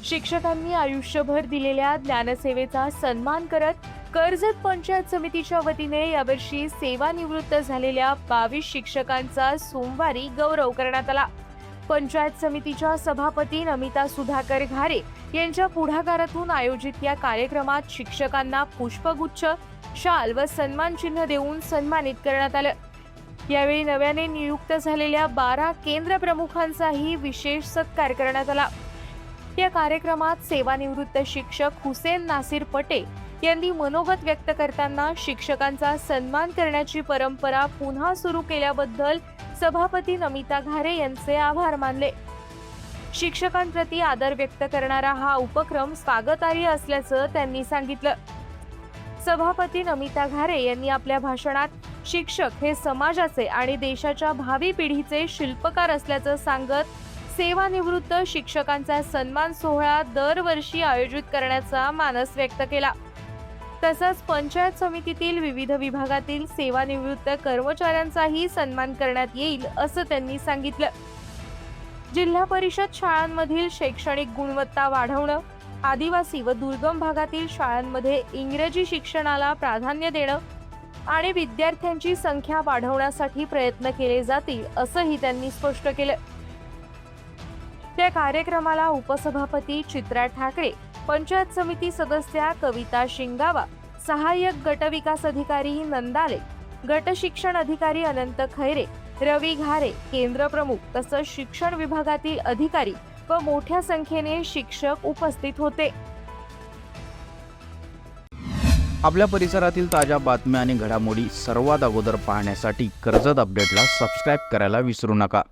शिक्षकांनी आयुष्यभर दिलेल्या ज्ञानसेवेचा सन्मान करत कर्जत पंचायत समितीच्या वतीने यावर्षी सेवानिवृत्त झालेल्या 22 शिक्षकांचा सोमवारी गौरव करण्यात आला। पंचायत समितीच्या सभापती नमिता सुधाकर घारे यांच्या पुढाकारातून आयोजित या कार्यक्रमात शिक्षकांना पुष्पगुच्छ, शाल व सन्मान चिन्ह देऊन सन्मानित करण्यात आलं। यावेळी नव्याने नियुक्त झालेल्या 12 केंद्र प्रमुखांचाही विशेष सत्कार करण्यात आला। या कार्यक्रमात सेवानिवृत्त शिक्षक हुसेन नासिर पटे यांनी मनोगत व्यक्त करताना शिक्षकांचा सन्मान करण्याची परंपरा पुन्हा सुरू केल्याबद्दल सभापती नमिता घारे यांचे आभार मानले। शिक्षकांप्रती आदर व्यक्त करणारा हा उपक्रम स्वागतार्ह असल्याचं त्यांनी सांगितलं। सभापती नमिता घारे यांनी आपल्या भाषणात शिक्षक हे समाजाचे आणि देशाच्या भावी पिढीचे शिल्पकार असल्याचं सांगत सेवानिवृत्त शिक्षकांचा सन्मान सोहळा दरवर्षी आयोजित करण्याचा मानस व्यक्त केला। तसंच पंचायत समितीतील विविध विभागातील सेवानिवृत्त कर्मचाऱ्यांचाही सन्मान करण्यात येईल असं त्यांनी सांगितलं। जिल्हा परिषद शाळांमधील शैक्षणिक गुणवत्ता वाढवणं, आदिवासी व दुर्गम भागातील शाळांमध्ये इंग्रजी शिक्षणाला प्राधान्य देणं आणि विद्यार्थ्यांची संख्या वाढवण्यासाठी प्रयत्न केले जातील असंही त्यांनी स्पष्ट केलं। त्या कार्यक्रमाला उपसभापती चित्रा ठाकरे, पंचायत समिती सदस्या कविता शिंगावा, सहाय्यक गट विकास अधिकारी नंदाले, गट शिक्षण अधिकारी अनंत खैरे, रवी घारे, केंद्र प्रमुख तसंच शिक्षण विभागातील अधिकारी व मोठ्या संख्येने शिक्षक उपस्थित होते। आपल्या परिसरातील ताज्या बातम्या आणि घडामोडी सर्वात अगोदर पाहण्यासाठी कर्जत अपडेटला सबस्क्राइब करायला विसरू नका।